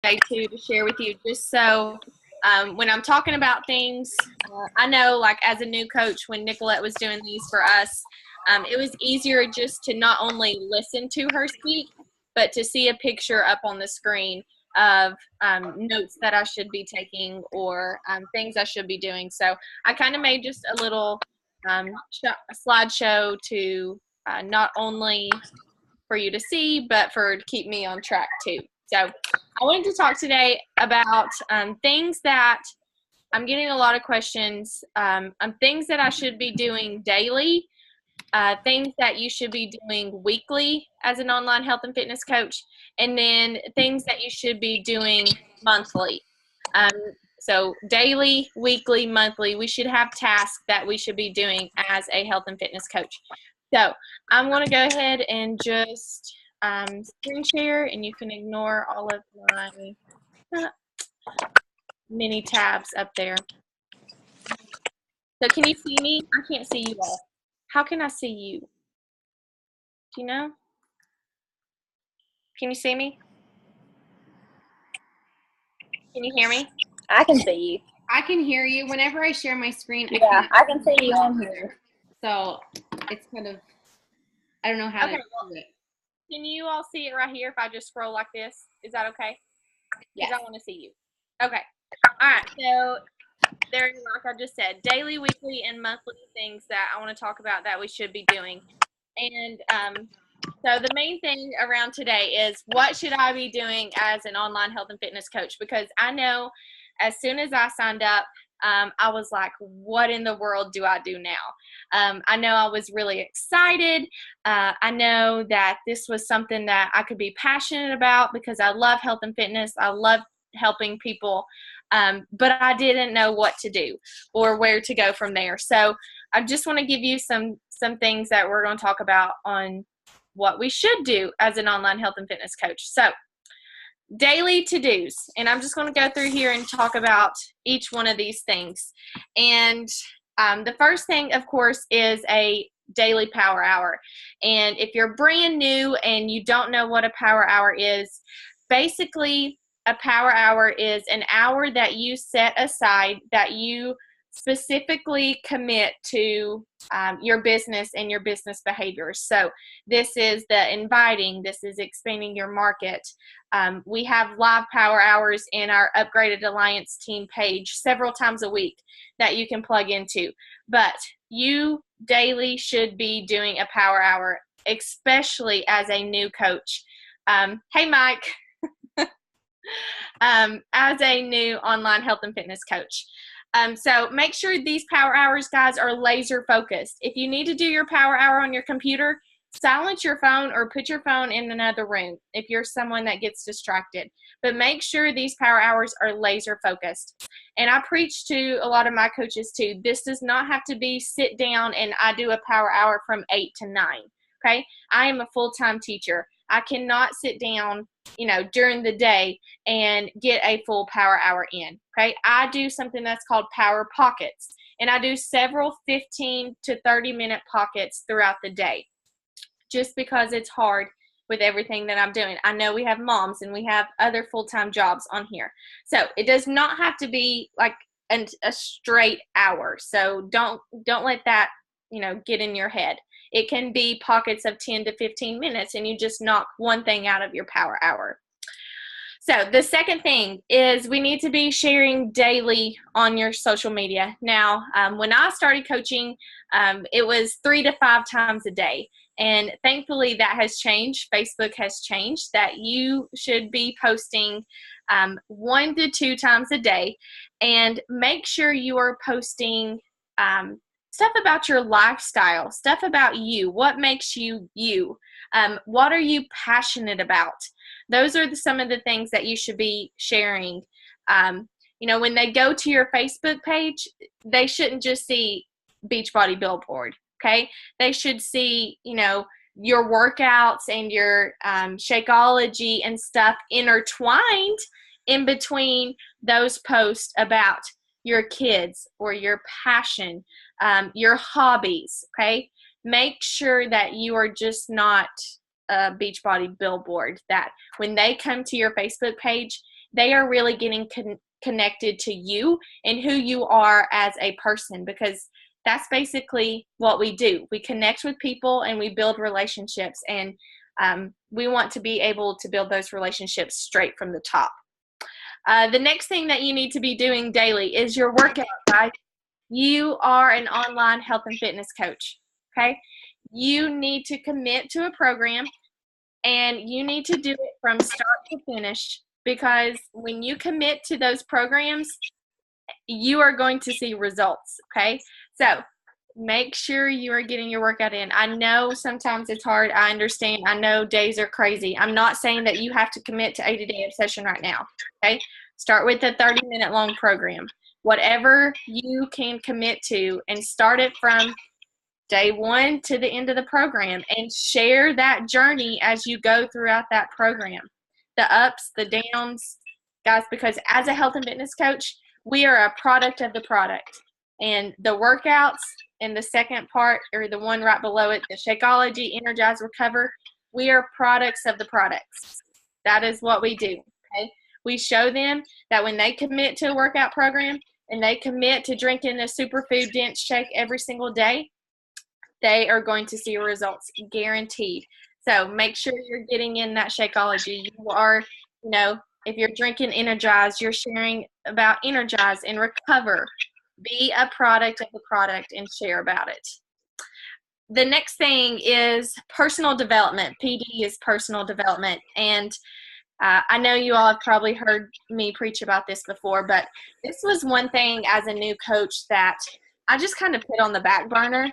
today too to share with you, just so when I'm talking about things, I know like as a new coach, when Nicolette was doing these for us, it was easier just to not only listen to her speak, but to see a picture up on the screen of notes that I should be taking or things I should be doing. So I kind of made just a little slideshow to not only for you to see, but for to keep me on track too. So I wanted to talk today about things that I'm getting a lot of questions on things that I should be doing daily, things that you should be doing weekly as an online health and fitness coach, and then things that you should be doing monthly. Um, so daily, weekly, monthly, we should have tasks that we should be doing as a health and fitness coach. So I'm going to go ahead and just screen share, and you can ignore all of my mini tabs up there. So can you see me? I can't see you all. How can I see you? Do you know? Can you see me? Can you hear me? I can see you. I can hear you. Whenever I share my screen, I can see you on here. So it's kind of, I don't know how to do it. Can you all see it right here if I just scroll like this? Is that okay? Yes. Because I want to see you. Okay. All right. So there, like I just said, daily, weekly, and monthly things that I want to talk about that we should be doing. And so the main thing around today is what should I be doing as an online health and fitness coach? Because I know as soon as I signed up, I was like, what in the world do I do now? I know I was really excited. I know that this was something that I could be passionate about because I love health and fitness. I love helping people, but I didn't know what to do or where to go from there. So I just want to give you some things that we're going to talk about on what we should do as an online health and fitness coach. So daily to-dos, and I'm just going to go through here and talk about each one of these things. And the first thing, of course, is a daily power hour. And if you're brand new and you don't know what a power hour is, basically a power hour is an hour that you set aside that you specifically commit to your business and your business behaviors. So this is the inviting, this is expanding your market. We have live power hours in our Upgraded Alliance team page several times a week that you can plug into. But you daily should be doing a power hour, especially as a new coach. Hey, Mike. As a new online health and fitness coach. So make sure these power hours, guys, are laser focused. If you need to do your power hour on your computer, silence your phone or put your phone in another room if you're someone that gets distracted. But make sure these power hours are laser focused. And I preach to a lot of my coaches too. This does not have to be sit down and I do a power hour from 8 to 9. Okay? I am a full-time teacher. I cannot sit down, during the day and get a full power hour in. Okay? I do something that's called power pockets. And I do several 15 to 30-minute pockets throughout the day, just because it's hard with everything that I'm doing. I know we have moms and we have other full-time jobs on here. So it does not have to be like a straight hour. So don't let that, get in your head. It can be pockets of 10 to 15 minutes and you just knock one thing out of your power hour. So the second thing is we need to be sharing daily on your social media. Now, when I started coaching, it was 3 to 5 times a day. And thankfully that has changed. Facebook has changed that you should be posting 1 to 2 times a day. And make sure you are posting stuff about your lifestyle, stuff about you. What makes you you? What are you passionate about? Those are some of the things that you should be sharing. When they go to your Facebook page, they shouldn't just see Beachbody Billboard, okay? They should see, your workouts and your Shakeology and stuff intertwined in between those posts about your kids or your passion, your hobbies, okay? Make sure that you are just not a Beachbody Billboard, that when they come to your Facebook page, they are really getting connected to you and who you are as a person, because that's basically what we do. We connect with people and we build relationships, and we want to be able to build those relationships straight from the top. The next thing that you need to be doing daily is your workout, guys. You are an online health and fitness coach, okay? You need to commit to a program, and you need to do it from start to finish, because when you commit to those programs, you are going to see results, okay? So make sure you are getting your workout in. I know sometimes it's hard. I understand. I know days are crazy. I'm not saying that you have to commit to 80-day obsession right now, okay? Start with a 30-minute long program. Whatever you can commit to, and start it from day one to the end of the program, and share that journey as you go throughout that program. The ups, the downs, guys, because as a health and fitness coach, we are a product of the product. And the workouts in the second part, or the one right below it, the Shakeology, Energize, Recover, we are products of the products. That is what we do, okay? We show them that when they commit to a workout program and they commit to drinking a superfood dense shake every single day, they are going to see results, guaranteed. So make sure you're getting in that Shakeology. You are, if you're drinking Energize, you're sharing about Energize and Recover. Be a product of the product and share about it. The next thing is personal development. PD is personal development. And I know you all have probably heard me preach about this before, but this was one thing as a new coach that I just kind of put on the back burner.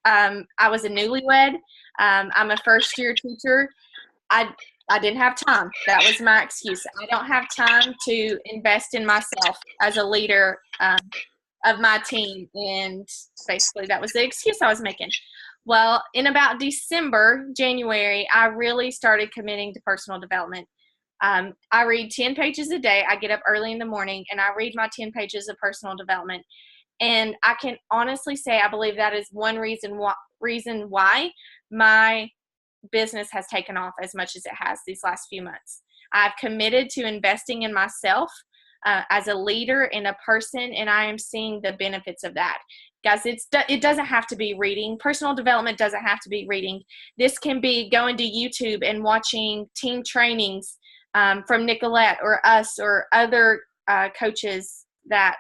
I was a newlywed. I'm a first-year teacher. I didn't have time. That was my excuse. I don't have time to invest in myself as a leader of my team, and basically that was the excuse I was making. Well, in about December, January, I really started committing to personal development. I read 10 pages a day. I get up early in the morning and I read my 10 pages of personal development. And I can honestly say I believe that is one reason why my business has taken off as much as it has these last few months. I've committed to investing in myself as a leader and a person, and I am seeing the benefits of that. Guys, it doesn't have to be reading. Personal development doesn't have to be reading. This can be going to YouTube and watching team trainings from Nicolette or us or other coaches that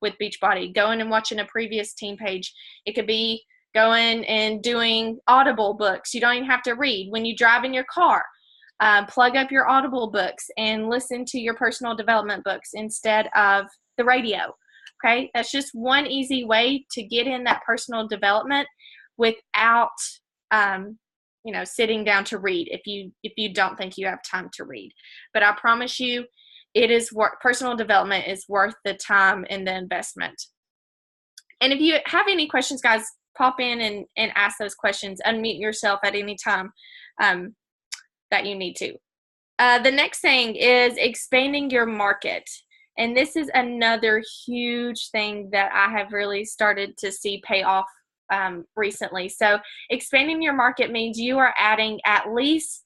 with Beachbody. Going and watching a previous team page. It could be going and doing Audible books. You don't even have to read. When you drive in your car, plug up your Audible books and listen to your personal development books instead of the radio. Okay, that's just one easy way to get in that personal development without sitting down to read if you don't think you have time to read. But I promise you, personal development is worth the time and the investment. And if you have any questions, guys, pop in and ask those questions. Unmute yourself at any time that you need to. The next thing is expanding your market. And this is another huge thing that I have really started to see pay off recently. So expanding your market means you are adding at least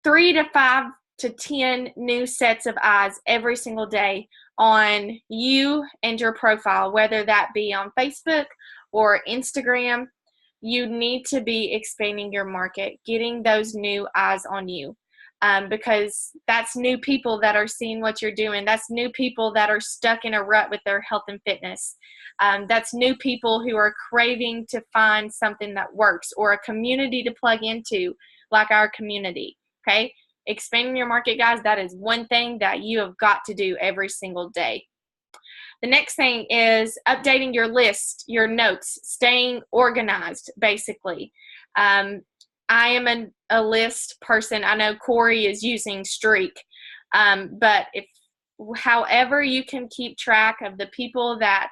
3 to 5 to 10 new sets of eyes every single day on you and your profile, whether that be on Facebook or Instagram. You need to be expanding your market, getting those new eyes on you. Because that's new people that are seeing what you're doing. That's new people that are stuck in a rut with their health and fitness. That's new people who are craving to find something that works or a community to plug into, like our community. Okay? Expanding your market, guys, that is one thing that you have got to do every single day. The next thing is updating your list, your notes, staying organized, basically. I am a list person. I know Corey is using Streak, but however you can keep track of the people that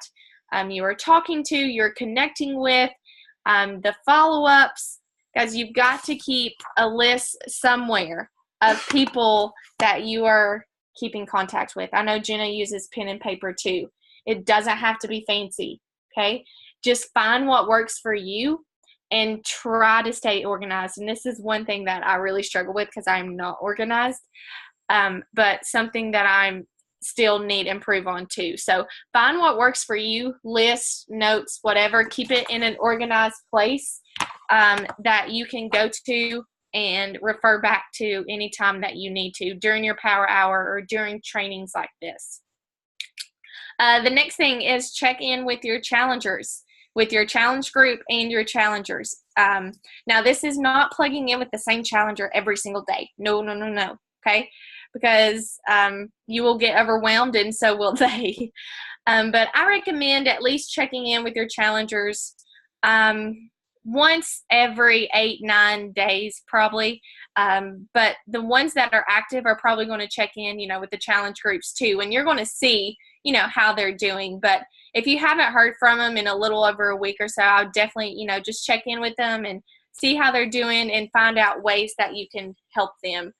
you are talking to, you're connecting with, the follow-ups, guys, you've got to keep a list somewhere of people that you are keeping contact with. I know Jenna uses pen and paper too. It doesn't have to be fancy, okay? Just find what works for you and try to stay organized. And this is one thing that I really struggle with because I'm not organized. but something that I'm still need to improve on too. So find what works for you, lists, notes, whatever. Keep it in an organized place that you can go to and refer back to anytime that you need to during your power hour or during trainings like this. The next thing is check in with your challengers, with your challenge group and your challengers. Now, this is not plugging in with the same challenger every single day. No, okay? Because you will get overwhelmed and so will they. But I recommend at least checking in with your challengers once every 8-9 days probably. But the ones that are active are probably going to check in, with the challenge groups too. And you're going to see, how they're doing. But if you haven't heard from them in a little over a week or so, I would definitely, just check in with them and see how they're doing and find out ways that you can help them.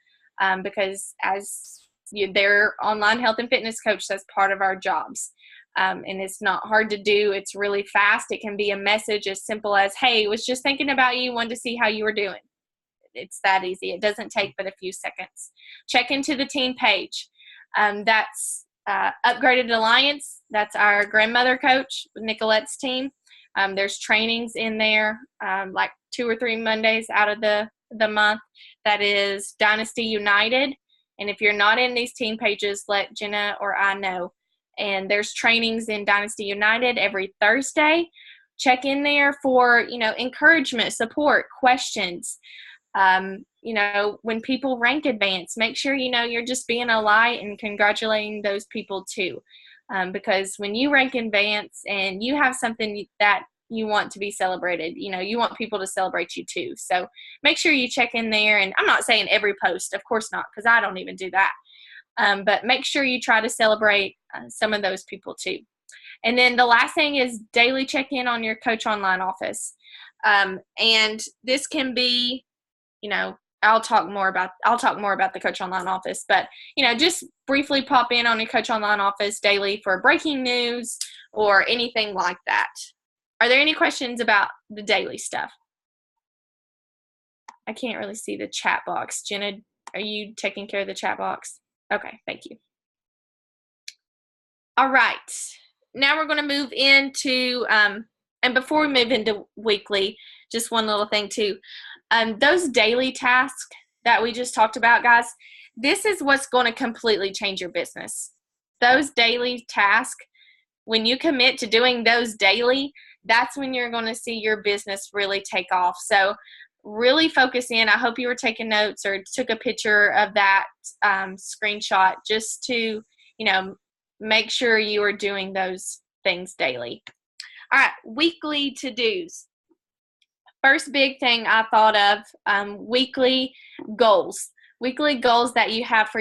Because as their online health and fitness coach, that's part of our jobs. And it's not hard to do. It's really fast. It can be a message as simple as, hey, was just thinking about you, wanted to see how you were doing. It's that easy. It doesn't take but a few seconds. Check into the team page. That's Upgraded Alliance. That's our grandmother coach, Nicolette's team. There's trainings in there, like 2 or 3 Mondays out of the month. That is Dynasty United. And if you're not in these team pages, let Jenna or I know. And there's trainings in Dynasty United every Thursday. Check in there for, encouragement, support, questions. When people rank advance, make sure, you're just being a light and congratulating those people too. Because when you rank advance and you have something that you want to be celebrated, you want people to celebrate you too. So make sure you check in there. And I'm not saying every post, of course not, because I don't even do that. But make sure you try to celebrate some of those people too. And then the last thing is daily check-in on your Coach Online office. And this can be, I'll talk more about the Coach Online office, but, just briefly pop in on your Coach Online office daily for breaking news or anything like that. Are there any questions about the daily stuff? I can't really see the chat box. Jenna, are you taking care of the chat box? Okay, thank you. All right, now we're going to move into, and before we move into weekly, just one little thing too. Those daily tasks that we just talked about, guys, this is what's going to completely change your business. Those daily tasks, when you commit to doing those daily, that's when you're going to see your business really take off. So really focus in. I hope you were taking notes or took a picture of that screenshot just to, make sure you are doing those things daily. All right, weekly to-dos. First big thing I thought of, weekly goals. Weekly goals that you have for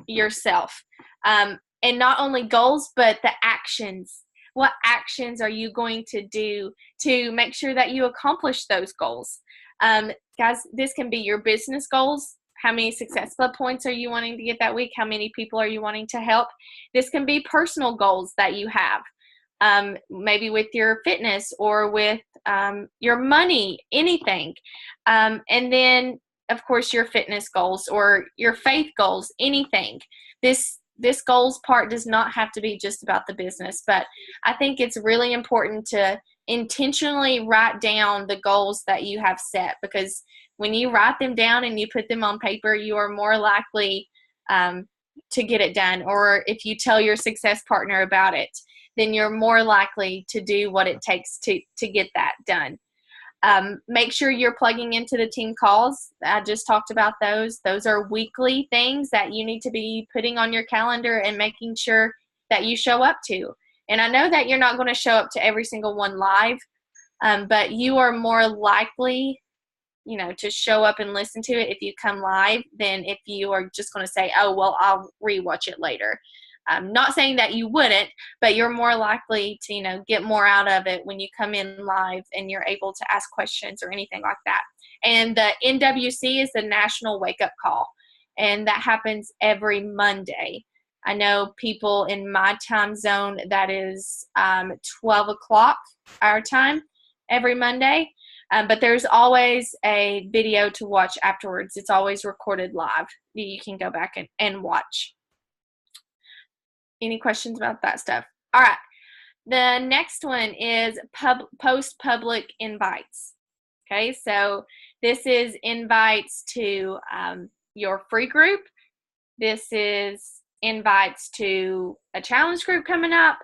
yourself. And not only goals, but the actions. What actions are you going to do to make sure that you accomplish those goals? Guys, this can be your business goals. How many Success Club points are you wanting to get that week? How many people are you wanting to help? This can be personal goals that you have, maybe with your fitness or with your money, anything. And then, of course, your fitness goals or your faith goals, anything. This goals part does not have to be just about the business, but I think it's really important to intentionally write down the goals that you have set, because when you write them down and you put them on paper, you are more likely to get it done. Or if you tell your success partner about it, then you're more likely to do what it takes to get that done. Make sure you're plugging into the team calls. I just talked about those. Those are weekly things that you need to be putting on your calendar and making sure that you show up to. And I know that you're not going to show up to every single one live, but you are more likely, to show up and listen to it if you come live than if you are just going to say, oh, well, I'll rewatch it later. I'm not saying that you wouldn't, but you're more likely to, get more out of it when you come in live and you're able to ask questions or anything like that. And the NWC is the National Wake Up Call, and that happens every Monday. I know people in my time zone, that is 12 o'clock our time every Monday. But there's always a video to watch afterwards. It's always recorded live. You can go back and watch. Any questions about that stuff? All right. The next one is post public invites. Okay, so this is invites to your free group. This is invites to a challenge group coming up.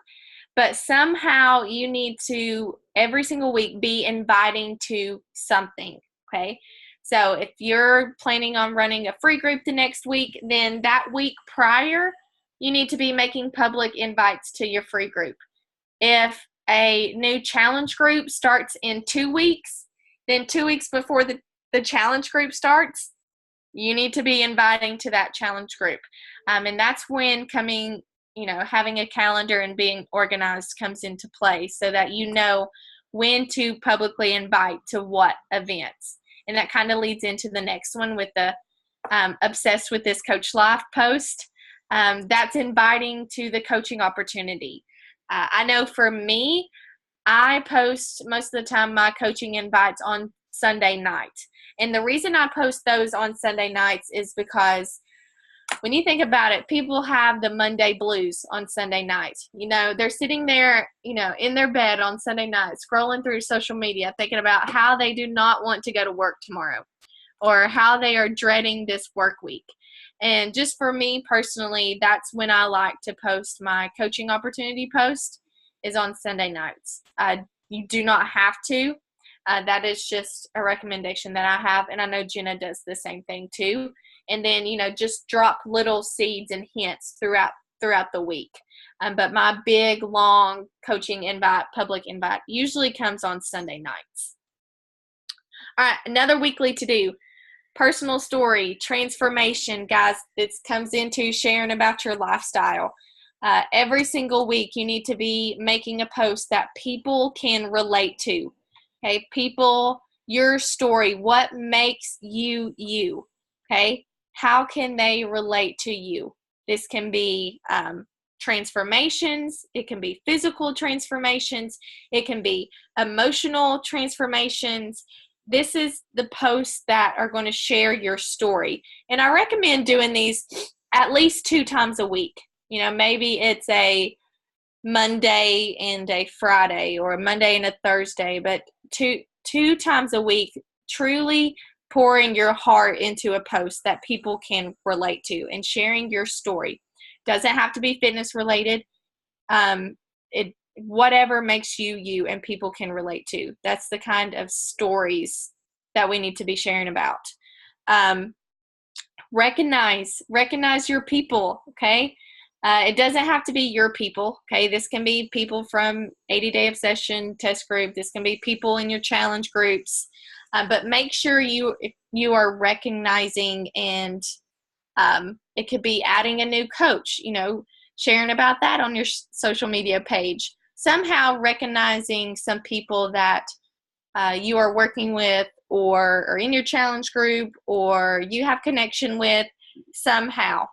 But somehow you need to, every single week, be inviting to something, okay? So if you're planning on running a free group the next week, then that week prior, you need to be making public invites to your free group. If a new challenge group starts in 2 weeks, then 2 weeks before the challenge group starts, you need to be inviting to that challenge group. And that's when having a calendar and being organized comes into play, so that you know when to publicly invite to what events. And that kind of leads into the next one with the Obsessed with This Coach Life post. That's inviting to the coaching opportunity. I know for me, I post most of the time my coaching invites on Sunday night. And the reason I post those on Sunday nights is because when you think about it, people have the Monday blues on Sunday night. They're sitting there, in their bed on Sunday night, scrolling through social media, thinking about how they do not want to go to work tomorrow, or how they are dreading this work week. And just for me personally, that's when I like to post my coaching opportunity post, is on Sunday nights. You do not have to. That is just a recommendation that I have, and I know Jenna does the same thing too. And then, just drop little seeds and hints throughout the week. But my big, long coaching invite, public invite, usually comes on Sunday nights. All right, another weekly to-do. Personal story, transformation, guys. This comes into sharing about your lifestyle. Every single week, you need to be making a post that people can relate to. Okay, people, your story, what makes you you? Okay, how can they relate to you? This can be transformations. It can be physical transformations. It can be emotional transformations. This is the posts that are going to share your story. And I recommend doing these at least 2 times a week. Maybe it's a Monday and a Friday, or a Monday and a Thursday, but two times a week, truly pouring your heart into a post that people can relate to and sharing your story. Doesn't have to be fitness related. Whatever makes you you and people can relate to. That's the kind of stories that we need to be sharing about. Recognize your people, okay? It doesn't have to be your people, okay? This can be people from 80-Day Obsession test group. This can be people in your challenge groups. But make sure you are recognizing, and it could be adding a new coach, sharing about that on your social media page. Somehow recognizing some people that you are working with, or in your challenge group, or you have connection with somehow.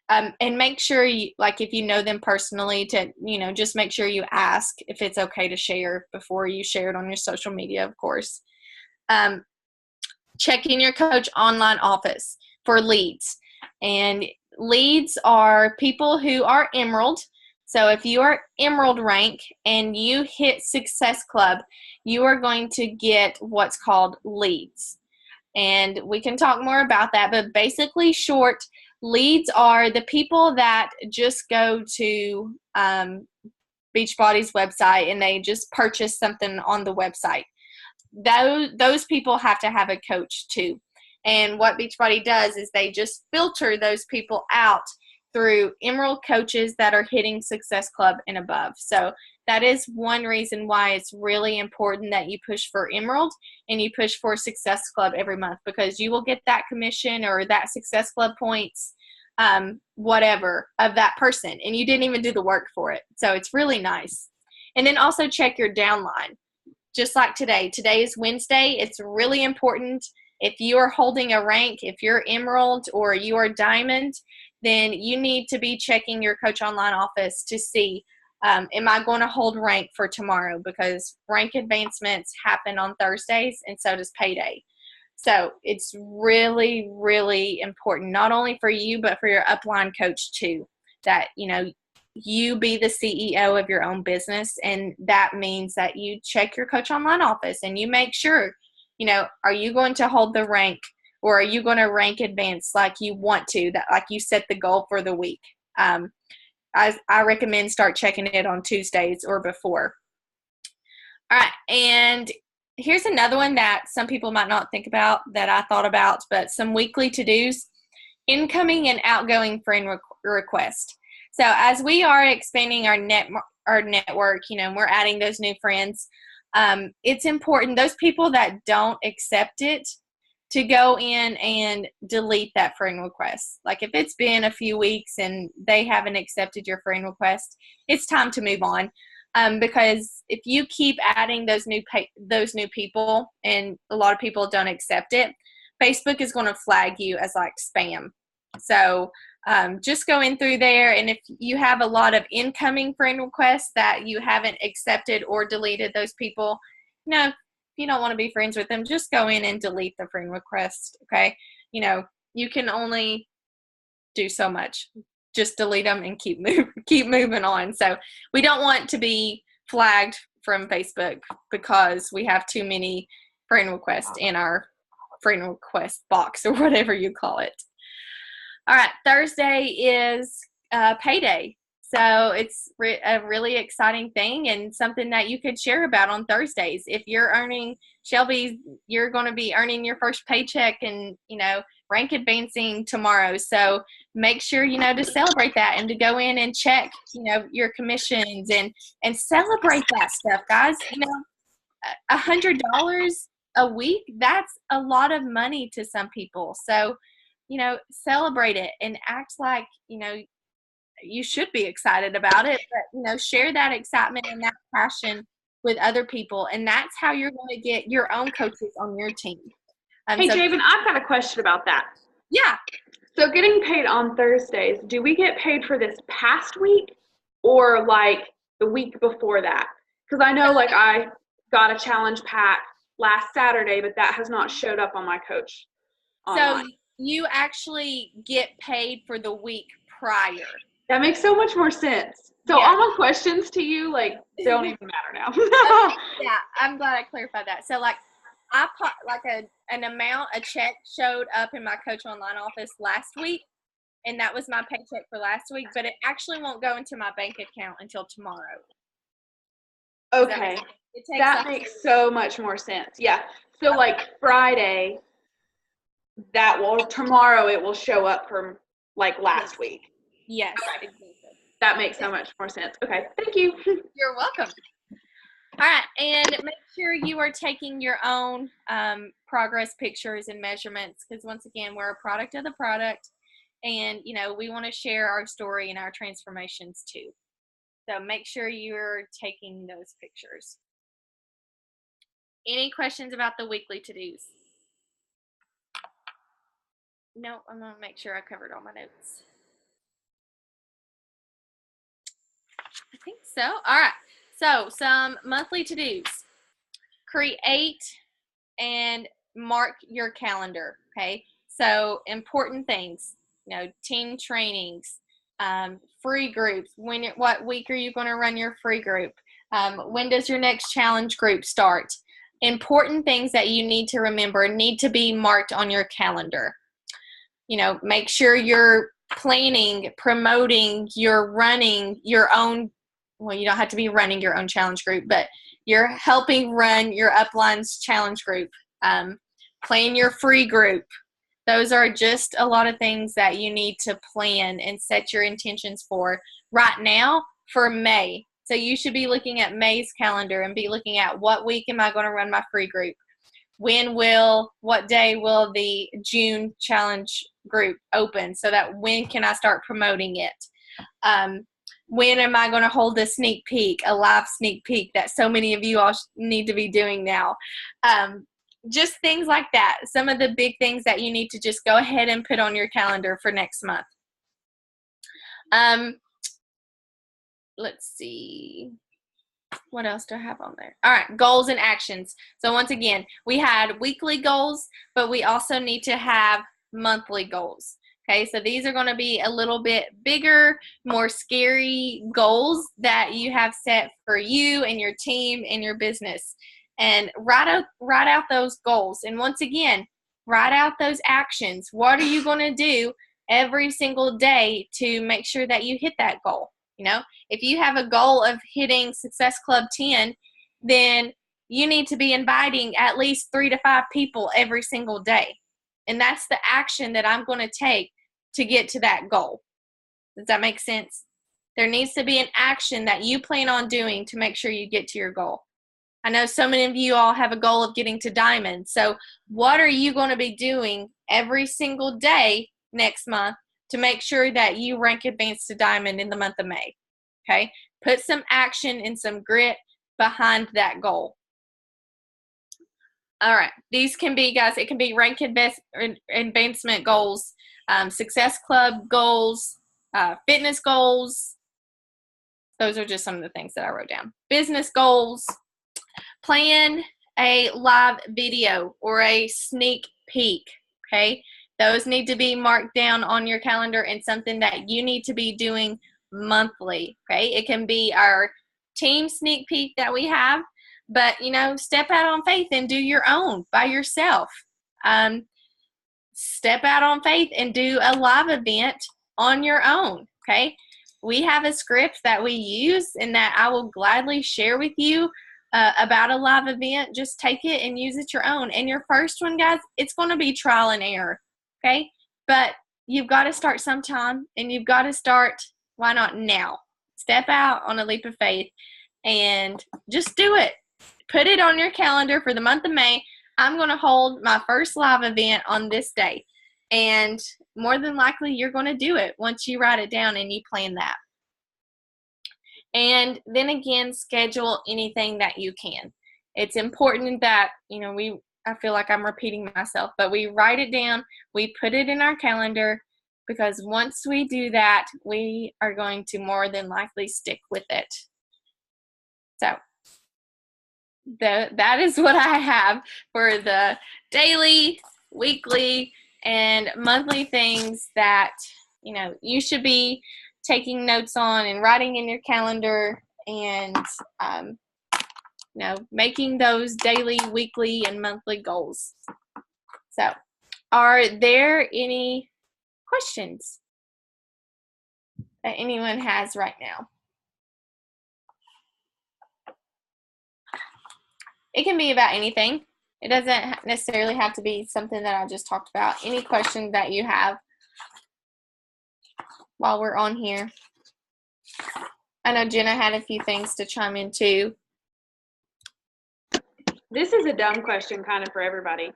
And make sure if you know them personally, to, just make sure you ask if it's okay to share before you share it on your social media, of course. Checking your coach online office for leads. And leads are people who are Emerald. So if you are Emerald rank and you hit Success Club, you are going to get what's called leads. And we can talk more about that, but basically short, leads are the people that just go to Beachbody's website and they just purchase something on the website. Those people have to have a coach too. And what Beachbody does is they just filter those people out through Emerald coaches that are hitting Success Club and above. So that is one reason why it's really important that you push for Emerald and you push for Success Club every month, because you will get that commission or that Success Club points, whatever, of that person. And you didn't even do the work for it. So it's really nice. And then also check your downline. Just like today. Today is Wednesday. It's really important. If you are holding a rank, if you're Emerald or you are Diamond, then you need to be checking your Coach Online office to see Am I going to hold rank for tomorrow? Because rank advancements happen on Thursdays, and so does payday. So it's really, really important, not only for you, but for your upline coach too, that, you be the CEO of your own business. And that means that you check your Coach Online office and you make sure, are you going to hold the rank, or are you going to rank advance like you want to, that like you set the goal for the week? I recommend start checking it on Tuesdays or before. All right, and here's another one that some people might not think about that I thought about, but some weekly to-dos: incoming and outgoing friend request. So as we are expanding our network, we're adding those new friends. It's important, those people that don't accept it, to go in and delete that friend request. Like if it's been a few weeks and they haven't accepted your friend request, it's time to move on. Because if you keep adding those new people and a lot of people don't accept it, Facebook is going to flag you as like spam. So just go in through there, and if you have a lot of incoming friend requests that you haven't accepted or deleted those people, if you don't want to be friends with them, just go in and delete the friend request. Okay, you can only do so much. Just delete them and keep moving on. So we don't want to be flagged from Facebook because we have too many friend requests in our friend request box, or whatever you call it. All right, Thursday is payday. So it's a really exciting thing and something that you could share about on Thursdays. If you're earning, Shelby, you're going to be earning your first paycheck and, rank advancing tomorrow. So make sure, to celebrate that and to go in and check, your commissions and celebrate that stuff, guys. $100 a week, that's a lot of money to some people. So, celebrate it and act like, you should be excited about it, but, share that excitement and that passion with other people. And that's how you're going to get your own coaches on your team. Hey, Javen, I've got a question about that. Yeah. So getting paid on Thursdays, do we get paid for this past week or like the week before that? Because I know like I got a challenge pack last Saturday, but that has not showed up on my coach online. So you actually get paid for the week prior. That makes so much more sense. So yeah. All my questions to you don't even matter now. Yeah, I'm glad I clarified that. So I put an amount, a check showed up in my Coach Online office last week, and that was my paycheck for last week, but it actually won't go into my bank account until tomorrow. Okay. That makes so much more sense. Yeah. So Friday, tomorrow it will show up from last week. Yes. Okay. Exactly. That makes so much more sense. Okay. Thank you. You're welcome. All right. And make sure you are taking your own progress pictures and measurements, because once again, we're a product of the product, and, we want to share our story and our transformations too. So make sure you're taking those pictures. Any questions about the weekly to-dos? No, I'm going to make sure I covered all my notes. I think so. All right. So some monthly to-dos. Create and mark your calendar. Okay. So important things, team trainings, free groups. What week are you going to run your free group? When does your next challenge group start? Important things that you need to remember need to be marked on your calendar. Make sure you're planning, promoting, you're running your own. Well, you don't have to be running your own challenge group, but you're helping run your upline's challenge group. Plan your free group. Those are just a lot of things that you need to plan and set your intentions for right now for May. So you should be looking at May's calendar and be looking at what week am I going to run my free group? What day will the June challenge group open, so that when can I start promoting it? When am I going to hold a live sneak peek that so many of you all need to be doing now? Just things like that. Some of the big things that you need to just go ahead and put on your calendar for next month. let's see. What else do I have on there? All right, goals and actions. So once again, we had weekly goals, but we also need to have monthly goals. Okay, so these are going to be a little bit bigger, more scary goals that you have set for you and your team and your business. And write out those goals. And once again, write out those actions. What are you going to do every single day to make sure that you hit that goal? You know, if you have a goal of hitting Success Club 10, then you need to be inviting at least 3 to 5 people every single day. And that's the action that I'm going to take to get to that goal. Does that make sense? There needs to be an action that you plan on doing to make sure you get to your goal. I know so many of you all have a goal of getting to diamond. So what are you going to be doing every single day next month to make sure that you rank advanced to diamond in the month of May? Okay? Put some action and some grit behind that goal. All right. These can be, guys, it can be rank advancement goals, Success Club goals, fitness goals. Those are just some of the things that I wrote down. Business goals. Plan a live video or a sneak peek, okay? Those need to be marked down on your calendar and something that you need to be doing monthly, okay? It can be our team sneak peek that we have, but, you know, step out on faith and do your own by yourself. Step out on faith and do a live event on your own, okay? We have a script that we use and that I will gladly share with you about a live event. Just take it and use it your own. And your first one, guys, it's going to be trial and error, okay? But you've got to start sometime, and you've got to start, why not now? Step out on a leap of faith and just do it. Put it on your calendar for the month of May. I'm going to hold my first live event on this day. And more than likely, you're going to do it once you write it down and you plan that. And then again, schedule anything that you can. It's important that, you know, I feel like I'm repeating myself, but we write it down, we put it in our calendar, because once we do that, we are going to more than likely stick with it. So that is what I have for the daily, weekly, and monthly things that, you know, you should be taking notes on and writing in your calendar, and you know, making those daily, weekly, and monthly goals. So, are there any questions that anyone has right now? It can be about anything. It doesn't necessarily have to be something that I just talked about. Any question that you have while we're on here. I know Jenna had a few things to chime in too. This is a dumb question kind of for everybody.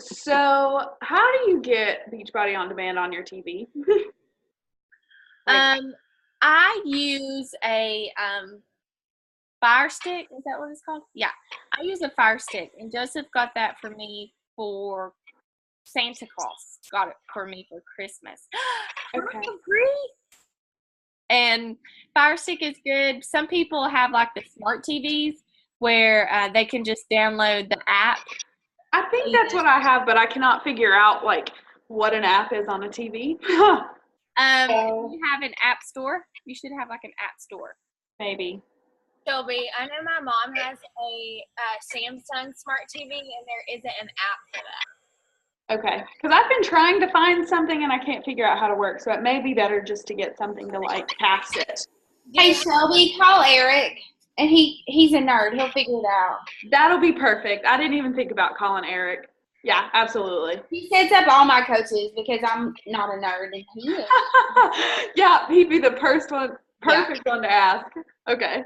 So how do you get Beachbody On Demand on your TV? I use a Fire Stick. Is that what it's called? Yeah. I use a Fire Stick, and Joseph got that for me for Santa Claus. Got it for me for Christmas. Okay. And Fire Stick is good. Some people have like the smart TVs where they can just download the app. I think that's what I have, but I cannot figure out like what an app is on a TV. If you have an app store, you should have like an app store. Maybe. Shelby, I know my mom has a Samsung smart TV, and there isn't an app for that. Okay, because I've been trying to find something and I can't figure out how to work, so it may be better just to get something to like cast it. Hey Shelby, call Eric, and he's a nerd. He'll figure it out. That'll be perfect. I didn't even think about calling Eric. Yeah, absolutely. He sets up all my coaches because I'm not a nerd, and he is. Yeah, he'd be the perfect one to ask. Okay.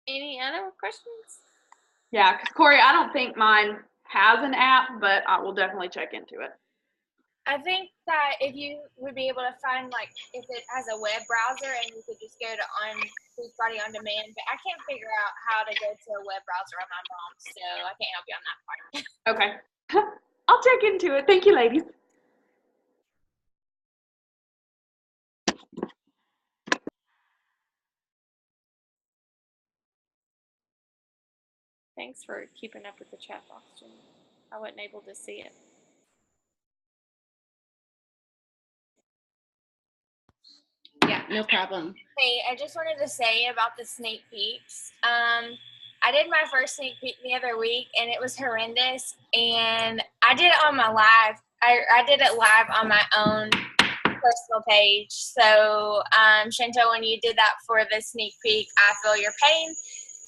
Any other questions? Yeah, because Corey, I don't think mine has an app, but I will definitely check into it. I think that if you would be able to find, like, if it has a web browser and you could just go to Beachbody On Demand, but I can't figure out how to go to a web browser on my phone, so I can't help you on that part. Okay. I'll check into it. Thank you, ladies. Thanks for keeping up with the chat box, Jen. I wasn't able to see it. Yeah, no problem. Hey, I just wanted to say about the sneak peeks. I did my first sneak peek the other week, and it was horrendous. And I did it on my live. I did it live on my own personal page. So, Chantel, when you did that for the sneak peek, I feel your pain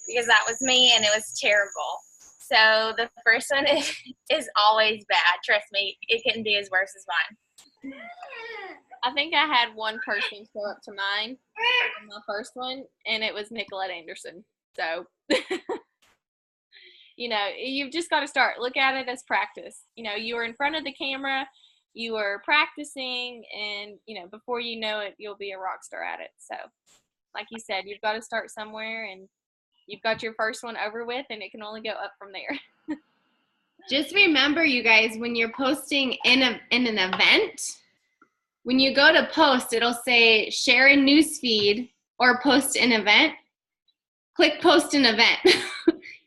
because that was me, and it was terrible. So the first one is always bad. Trust me, it couldn't be as worse as mine. I think I had one person show up to mine on my first one, and it was Nicolette Anderson. So, you know, you've just got to start. Look at it as practice. You know, you were in front of the camera, you were practicing, and, you know, before you know it, you'll be a rock star at it. So, like you said, you've got to start somewhere, and you've got your first one over with, and it can only go up from there. Just remember, you guys, when you're posting in an event, when you go to post, it'll say share in newsfeed or post an event. Click post an event.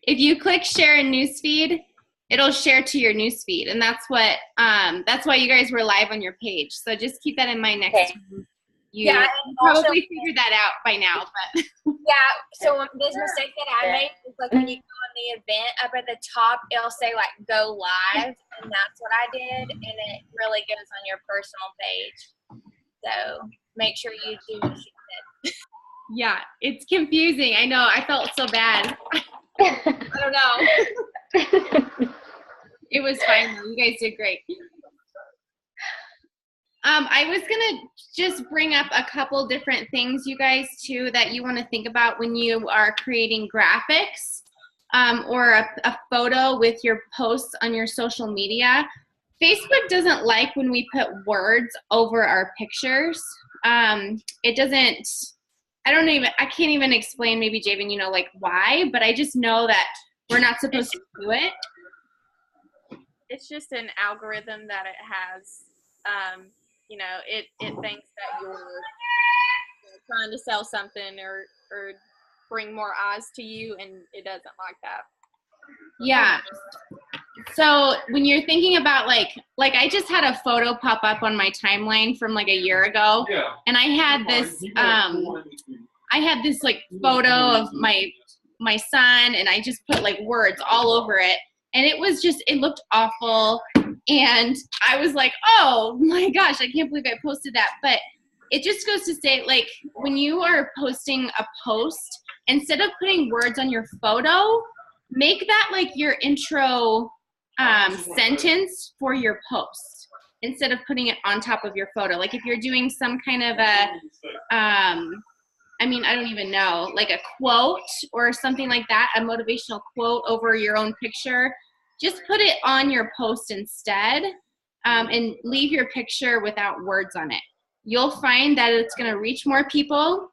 If you click share in newsfeed, it'll share to your newsfeed, and that's why you guys were live on your page. So just keep that in mind next time. You probably figured that out by now, but yeah. So this mistake that I made is like when you go on the event up at the top, it'll say like go live, and that's what I did, and it really goes on your personal page. So make sure you do what she said. Yeah, it's confusing. I know. I felt so bad. I don't know. It was fine though. You guys did great. I was gonna just bring up a couple different things, you guys, too, that you want to think about when you are creating graphics or a photo with your posts on your social media. Facebook doesn't like when we put words over our pictures. It doesn't. I can't even explain, maybe Javen, you know, like why, but I just know that we're not supposed to do it. It's just an algorithm that it has. You know, it thinks that you're trying to sell something or bring more eyes to you, and it doesn't like that. Yeah. So when you're thinking about like I just had a photo pop up on my timeline from like a year ago, and I had this like photo of my son, and I just put like words all over it, and it looked awful. And I was like, oh my gosh, I can't believe I posted that. But it just goes to say, like, when you are posting a post, instead of putting words on your photo, make that like your intro sentence for your post instead of putting it on top of your photo. Like if you're doing some kind of I don't even know, like a quote or something like that, a motivational quote over your own picture, just put it on your post instead, and leave your picture without words on it. You'll find that it's going to reach more people,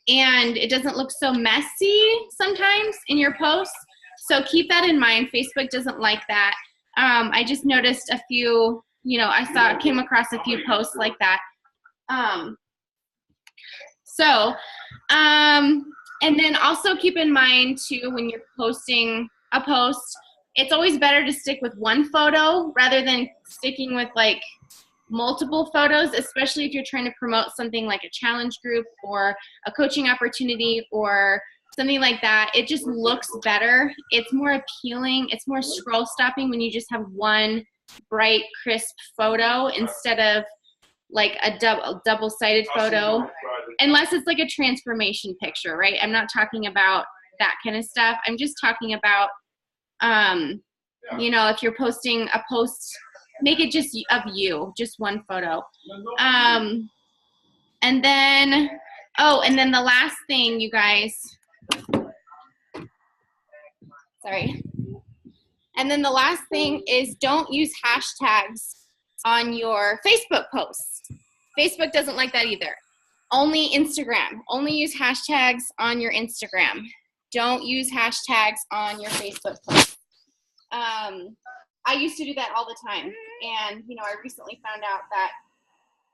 and it doesn't look so messy sometimes in your posts. So keep that in mind. Facebook doesn't like that. I just noticed a few, you know, came across a few posts like that. And then also keep in mind too, when you're posting a post, it's always better to stick with one photo rather than sticking with like multiple photos, especially if you're trying to promote something like a challenge group or a coaching opportunity or something like that. It just looks better. It's more appealing. It's more scroll stopping when you just have one bright, crisp photo instead of like a double-sided photo, unless it's like a transformation picture, right? I'm not talking about that kind of stuff. I'm just talking about, you know, if you're posting a post, make it just of you, just one photo. And then the last thing, you guys, sorry. And then the last thing is don't use hashtags on your Facebook posts. Facebook doesn't like that either. Only Instagram. Only use hashtags on your Instagram. Don't use hashtags on your Facebook posts. I used to do that all the time. And, you know, I recently found out that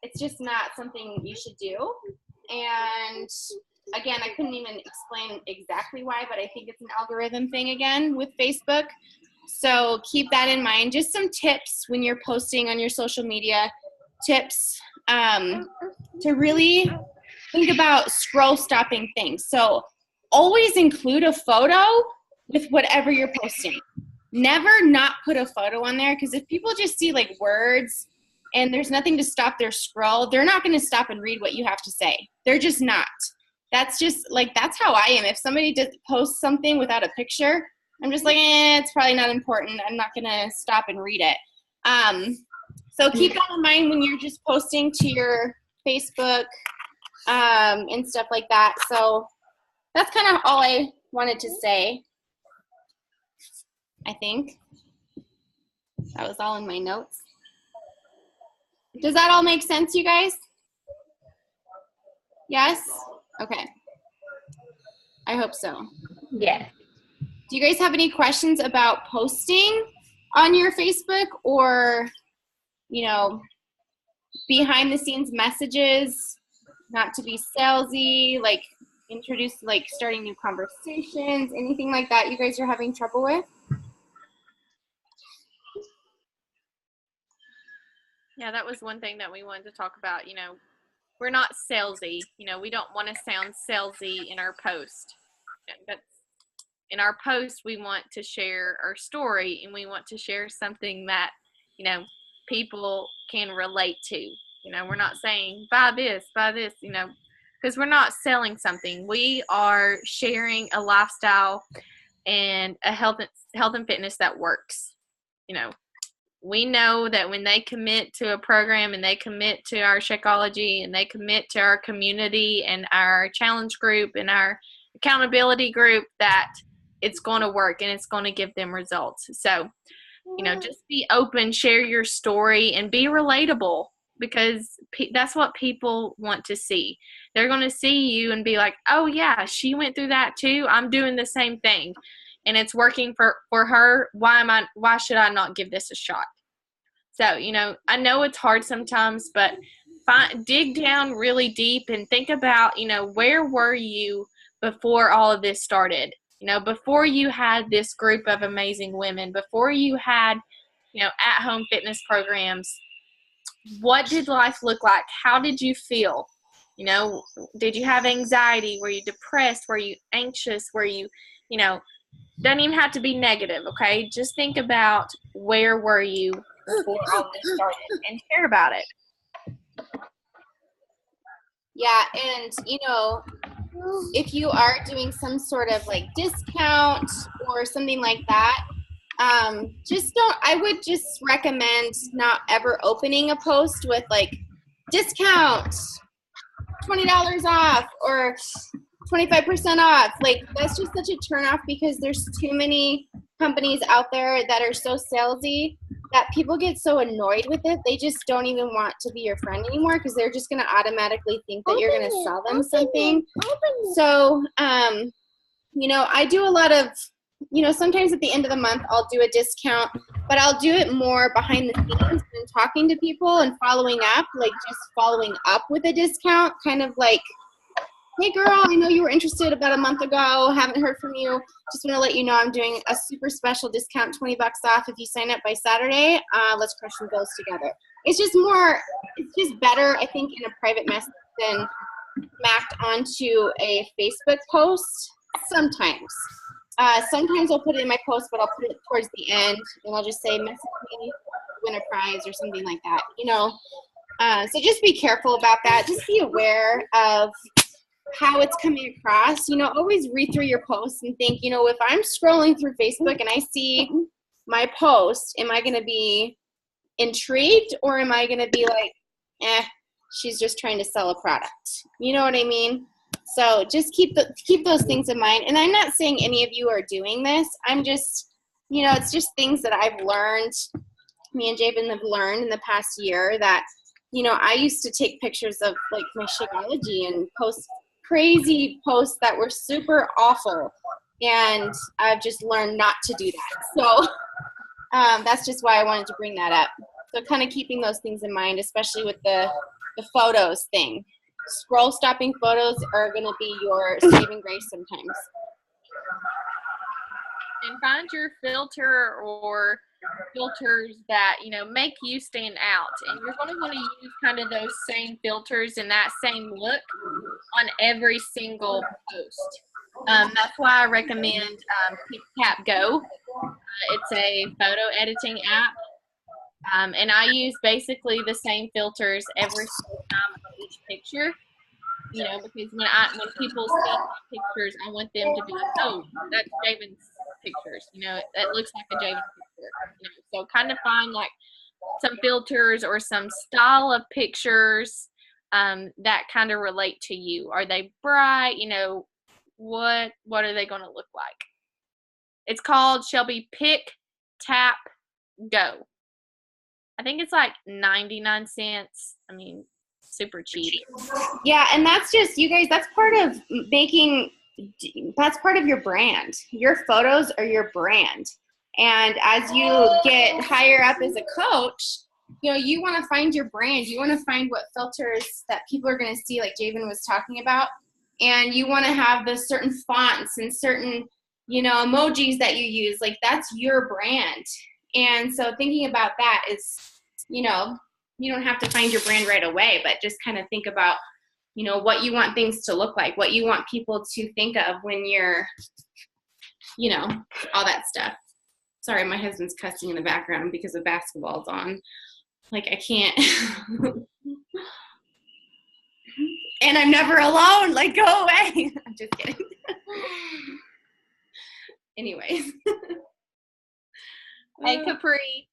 it's just not something you should do. And again, I couldn't even explain exactly why, but I think it's an algorithm thing again with Facebook. So keep that in mind. Just some tips when you're posting on your social media, tips to really think about scroll stopping things. So always include a photo with whatever you're posting. Never not put a photo on there, because if people just see like words and there's nothing to stop their scroll, they're not going to stop and read what you have to say. They're just not. That's just like, that's how I am. If somebody posts something without a picture, I'm just like, it's probably not important. I'm not going to stop and read it. So keep that in mind when you're just posting to your Facebook and stuff like that. So that's kind of all I wanted to say. I think that was all in my notes. Does that all make sense, you guys? Yes? Okay. I hope so. Yes. Do you guys have any questions about posting on your Facebook, or, you know, behind the scenes messages, not to be salesy, like introduce, like starting new conversations, anything like that you guys are having trouble with? Yeah, that was one thing that we wanted to talk about. You know, we're not salesy. You know, we don't want to sound salesy in our post. That's, in our post, we want to share our story, and we want to share something that, you know, people can relate to. You know, we're not saying buy this, you know, because we're not selling something. We are sharing a lifestyle and a health and fitness that works. You know, we know that when they commit to a program and they commit to our Shakeology and they commit to our community and our challenge group and our accountability group, that it's going to work and it's going to give them results. So, you know, just be open, share your story, and be relatable, because that's what people want to see. They're going to see you and be like, oh yeah, she went through that too. I'm doing the same thing and it's working for her. Why should I not give this a shot? So, you know, I know it's hard sometimes, but dig down really deep and think about, you know, where were you before all of this started? You know, before you had this group of amazing women, before you had, you know, at-home fitness programs, what did life look like? How did you feel? You know, did you have anxiety? Were you depressed? Were you anxious? Were you, you know, doesn't even have to be negative, okay? Just think about where were you before all this started and care about it. Yeah, and, you know, if you are doing some sort of like discount or something like that, I would just recommend not ever opening a post with like discount, $20 off or 25% off. Like, that's just such a turnoff, because there's too many companies out there that are so salesy that people get so annoyed with it, they just don't even want to be your friend anymore, because they're just going to automatically think that you're going to sell them something. So, you know, I do a lot of, you know, sometimes at the end of the month I'll do a discount, but I'll do it more behind the scenes and talking to people and following up, like just following up with a discount, kind of like, hey girl, I know you were interested about a month ago, haven't heard from you. Just want to let you know I'm doing a super special discount, $20 off if you sign up by Saturday. Let's crush some goals together. It's just better, I think, in a private message than smacked onto a Facebook post sometimes. Sometimes I'll put it in my post, but I'll put it towards the end, and I'll just say, message me, win a prize or something like that, you know. So just be careful about that. Just be aware of how it's coming across. You know, always read through your posts and think, you know, if I'm scrolling through Facebook and I see my post, am I going to be intrigued, or am I going to be like, she's just trying to sell a product? You know what I mean? So just keep those things in mind. And I'm not saying any of you are doing this. I'm just, you know, it's just things that I've learned, me and Jabin have learned in the past year, that, you know, I used to take pictures of like my Shakeology and post crazy posts that were super awful, and I've just learned not to do that. So that's just why I wanted to bring that up. So kind of keeping those things in mind, especially with the photos thing. scroll stopping photos are going to be your saving grace sometimes. And find your filter or filters that, you know, make you stand out. And you're going to want to use kind of those same filters and that same look on every single post. That's why I recommend PicTap Go. It's a photo editing app. And I use basically the same filters every single time on each picture. You know, because when people see my pictures, I want them to be like, oh, that's Javen's pictures. You know, that looks like a Javen picture. You know, so kind of find like some filters or some style of pictures that kind of relate to you. Are they bright? You know, what are they going to look like? It's called, Shelby, Pick Tap Go. I think it's like 99 cents. I mean, super cheap. Yeah, and that's just, you guys, that's part of your brand. Your photos are your brand. And as you get higher up as a coach, you know, you want to find your brand. You want to find what filters that people are going to see, like Javen was talking about. And you want to have the certain fonts and certain, you know, emojis that you use. Like, that's your brand. And so thinking about that is, you know, you don't have to find your brand right away, but just kind of think about, you know, what you want things to look like, what you want people to think of when you're, you know, all that stuff. Sorry, my husband's cussing in the background because the basketball's on. Like, I can't. And I'm never alone. Like, go away. I'm just kidding. Anyways. Hey, Capri.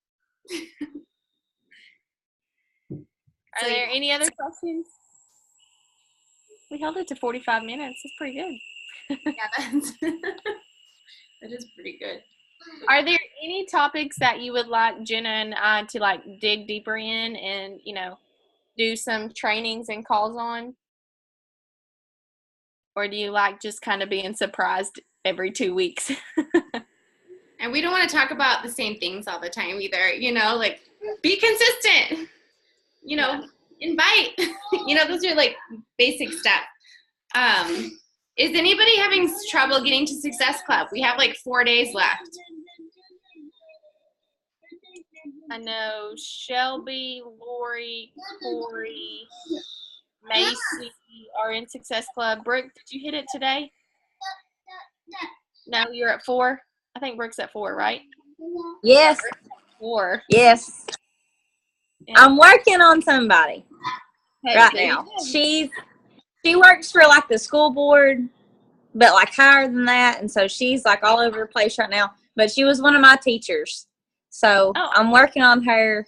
Are there any other questions? We held it to 45 minutes. That's pretty good. Yeah, that is pretty good. Are there any topics that you would like Jenna and I to like dig deeper in and, you know, do some trainings and calls on? Or do you like just kind of being surprised every 2 weeks? And we don't want to talk about the same things all the time either, you know, like, be consistent, you know, invite, you know, those are like basic steps. Is anybody having trouble getting to Success Club? We have like 4 days left. I know Shelby, Lori, Corey, Macy are in Success Club. Brooke, did you hit it today? No, you're at 4? I think Brooke's at 4, right? Yes. 4. Yes. Yeah. I'm working on somebody right there you now. go. She works for like the school board, but like higher than that, and so she's like all over the place right now. But she was one of my teachers, so I'm working on her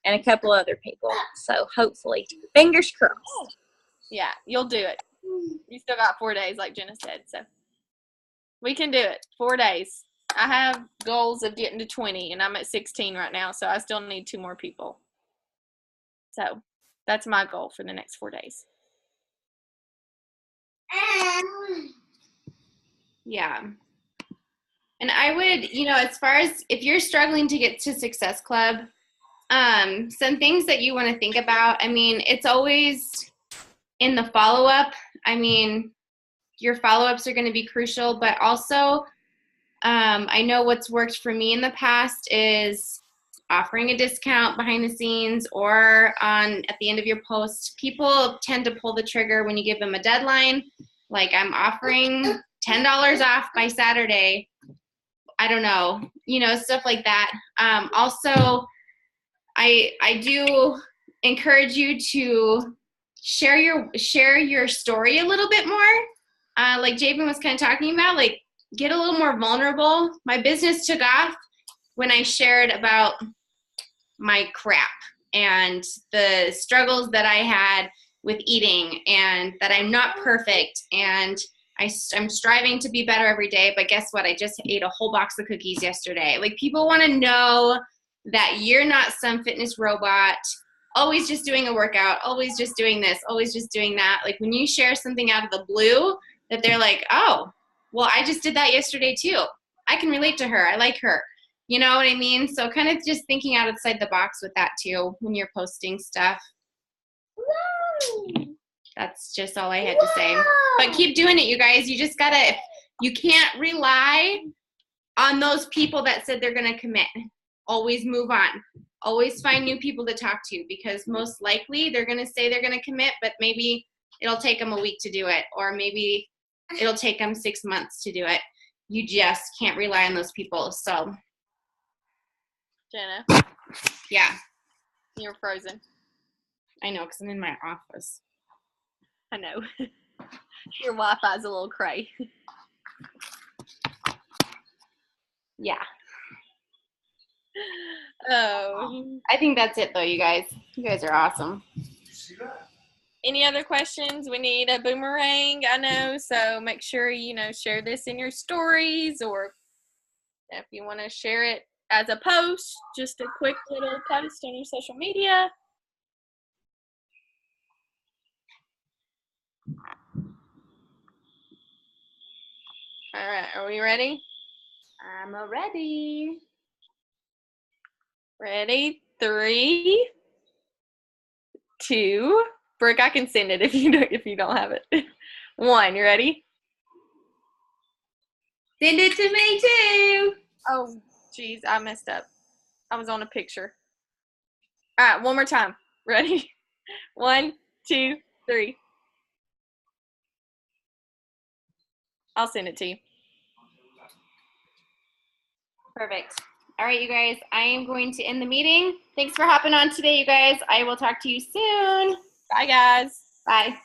and a couple other people. So hopefully, fingers crossed. Yeah, you'll do it. You still got 4 days, like Jenna said, so we can do it. 4 days. I have goals of getting to 20, and I'm at 16 right now, so I still need 2 more people. So that's my goal for the next 4 days. Yeah. And I would, you know, as far as if you're struggling to get to Success Club, some things that you want to think about, I mean, it's always in the follow-up. I mean, your follow-ups are going to be crucial, but also I know what's worked for me in the past is offering a discount behind the scenes or at the end of your post. People tend to pull the trigger when you give them a deadline. Like, I'm offering $10 off by Saturday. I don't know, you know, stuff like that. Also, I do encourage you to share your story a little bit more. Like Javen was kind of talking about, like, get a little more vulnerable. My business took off when I shared about my crap and the struggles that I had with eating and that I'm not perfect and I'm striving to be better every day, but guess what? I just ate a whole box of cookies yesterday. Like, people want to know that you're not some fitness robot, always just doing a workout, always just doing this, always just doing that. Like, when you share something out of the blue that they're like, oh, well, I just did that yesterday too. I can relate to her. I like her. You know what I mean? So kind of just thinking outside the box with that too when you're posting stuff. That's just all I had to say. But keep doing it, you guys. You just gotta, you can't rely on those people that said they're gonna commit. Always move on. Always find new people to talk to, because most likely they're gonna say they're gonna commit, but maybe it'll take them a week to do it, or maybe it'll take them 6 months to do it. You just can't rely on those people. So, Jenna, yeah, you're frozen. I know, because I'm in my office. I know. Your Wi-Fi's a little cray. Yeah. Oh. I think that's it, though, you guys. You guys are awesome. Any other questions? We need a boomerang, I know, so make sure, share this in your stories, or if you want to share it as a post, just a quick little post on your social media. All right, are we ready? I'm ready. Ready? 3, 2. Brooke, I can send it if you don't have it. 1, you ready? Send it to me too. Oh, geez, I messed up. I was on a picture. All right, one more time. Ready? 1, 2, 3. I'll send it to you. Perfect. All right, you guys, I am going to end the meeting. Thanks for hopping on today, you guys. I will talk to you soon. Bye, guys. Bye.